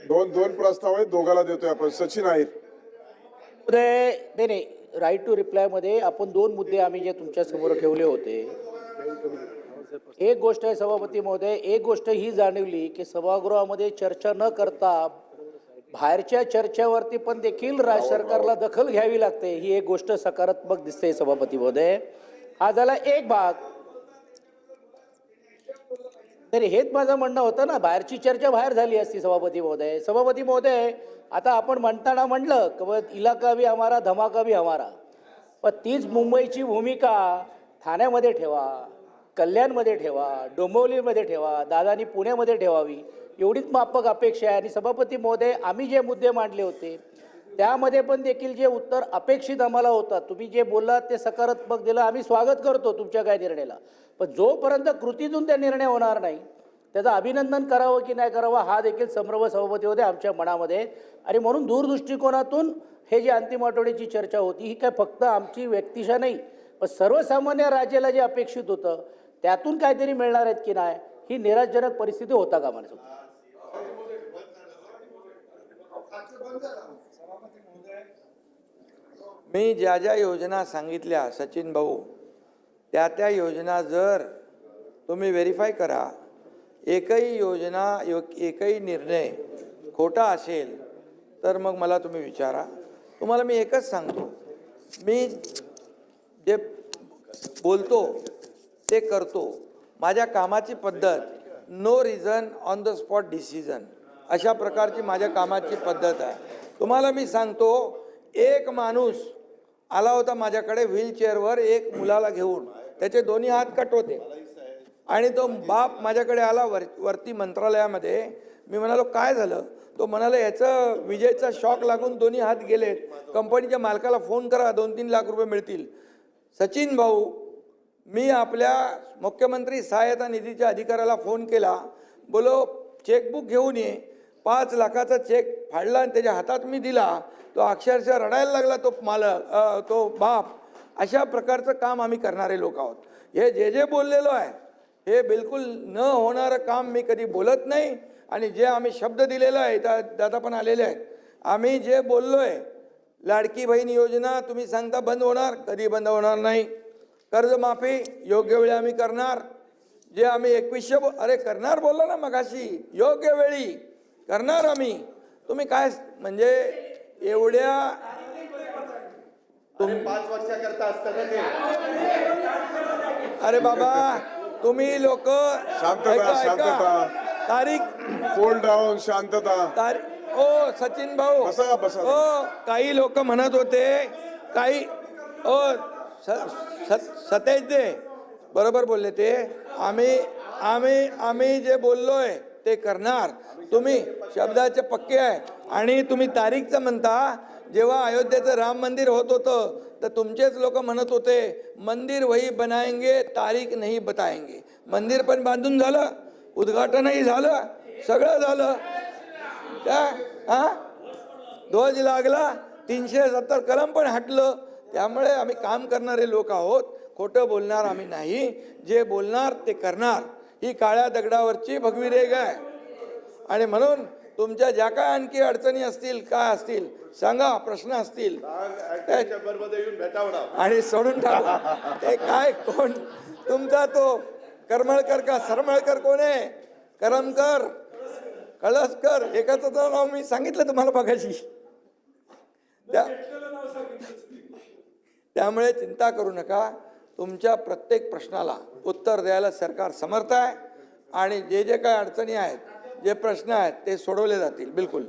दोन प्रस्ताव आहेत, दोघाला देतोय आपण. सचिन आहेर. नाही, राईट टू रिप्लाय मध्ये आपण दोन मुद्दे आम्ही जे तुमच्या समोर ठेवले होते. एक गोष्ट आहे सभापती महोदय, एक गोष्ट ही जाणवली की सभागृहामध्ये चर्चा न करता बाहेरच्या चर्चेवरती पण देखील राज्य सरकारला दखल घ्यावी लागते. ही एक गोष्ट सकारात्मक दिसते सभापती महोदय. हा झाला एक भाग. तरी हेच माझं म्हणणं होतं ना, बाहेरची चर्चा बाहेर झाली असती सभापती महोदय. सभापती महोदय, आता आपण म्हणताना म्हणलं की इलाका भी हमारा धमाका भी हमारा, पण तीच मुंबईची भूमिका ठाण्यामध्ये ठेवा, कल्याणमध्ये ठेवा, डोंबिवलीमध्ये ठेवा, दादानी पुण्यामध्ये ठेवावी, एवढीच माफक अपेक्षा आहे. आणि सभापती महोदय, आम्ही जे मुद्दे मांडले होते त्यामध्ये पण देखील जे उत्तर अपेक्षित आम्हाला होतं, तुम्ही जे बोललात ते सकारात्मक दिलं, आम्ही स्वागत करतो तुमच्या काय निर्णयाला. पण जोपर्यंत कृतीतून त्या निर्णय होणार नाही त्याचं अभिनंदन करावं की नाही करावं हा देखील संभ्रम सभापती होते आमच्या मनामध्ये. आणि म्हणून दूरदृष्टिकोनातून हे जे अंतिम आठवड्याची चर्चा होती ही काय फक्त आमची व्यक्तिशा नाही, पण सर्वसामान्य राज्याला जे अपेक्षित होतं त्यातून काहीतरी मिळणार आहेत की नाही ही निराशजनक परिस्थिती होता कामा नये. मी ज्या ज्या योजना सांगितल्या सचिन भाऊ, त्या योजना जर तुम्ही व्हेरीफाय करा, एकही योजना एकही निर्णय खोटा असेल तर मग मला तुम्ही विचारा. तुम्हाला मी एकच सांगतो, मी जे बोलतो ते करतो. माझ्या कामाची पद्धत no reason on the spot decision अशा प्रकारची माझ्या कामाची पद्धत आहे. तुम्हाला मी सांगतो, एक माणूस आला होता माझ्याकडे व्हीलचेअरवर एक मुलाला घेऊन, त्याचे दोन्ही हात कट होते आणि तो बाप माझ्याकडे आला वरती मंत्रालयामध्ये. मी म्हणालो काय झालं? तो म्हणाला याचं विजेचा शॉक लागून दोन्ही हात गेलेत, कंपनीच्या मालकाला फोन करा, 2-3 लाख रुपये मिळतील. सचिन भाऊ, मी आपल्या मुख्यमंत्री सहायता निधीच्या अधिकाऱ्याला फोन केला, बोलो चेकबुक घेऊन ये. 5 लाखाचा चेक फाडला आणि त्याच्या हातात मी दिला. तो अक्षरशः रडायला लागला, तो मालक, तो बाप. अशा प्रकारचं काम आम्ही करणारे लोक आहोत. हे जे बोललेलो आहे हे बिलकुल न होणारं काम मी कधी बोलत नाही. आणि जे आम्ही शब्द दिलेला आहे, त्या दादा पण आलेले आहेत, आम्ही जे बोललो आहे, लाडकी बहीण योजना तुम्ही सांगता बंद होणार, कधी बंद होणार नाही. कर्जमाफी योग्य वेळी आम्ही करणार. जे आम्ही 2100 करणार बोललो ना मगाशी, योग्य वेळी करणार आम्ही. तुम्ही काय म्हणजे एवढ्या 5 वर्षाकरता असतं ना ते. अरे बाबा, तुम्ही लोक शांतता. तारीख फोल्ड डाऊन. शांतता. ओ सचिन भाऊ, बसा. ओ काही लोक म्हणत होते, काही सतेज दे बरोबर बोलले ते. आम्ही जे बोललोय ते करणार. तुम्ही शब्दाचे पक्के आहे. आणि तुम्ही तारीखचं म्हणता, जेव्हा अयोध्येचं राम मंदिर होत होतं तर तुमचेच लोक म्हणत होते मंदिर वही बनाएंगे, तारीख नहीं बताएंगे. मंदिर पण बांधून झालं, उद्घाटनही झालं, सगळं झालं. ध्वज लागला, 370 कलम पण हटलं. त्यामुळे आम्ही काम करणारे लोक आहोत, खोटं बोलणार आम्ही नाही. जे बोलणार ते करणार. ही काळ्या दगडावरची भगवी रेघ आहे. आणि म्हणून तुमच्या ज्या काय आणखी अडचणी असतील, काय असतील सांगा, प्रश्न असतील आणि सोडून टाका. ते काय कोण तुमचा तो करमळकर का सरमळकर कोण आहे? करमकर, कळसकर, एकाचं नाव मी सांगितलं तुम्हाला बघायची. त्यामुळे चिंता करू नका. तुमच्या प्रत्येक प्रश्नाला उत्तर द्यायला सरकार समर्थ आहे. आणि जे काय अडचणी आहेत, जे प्रश्न आहेत ते सोडवले जातील बिलकुल.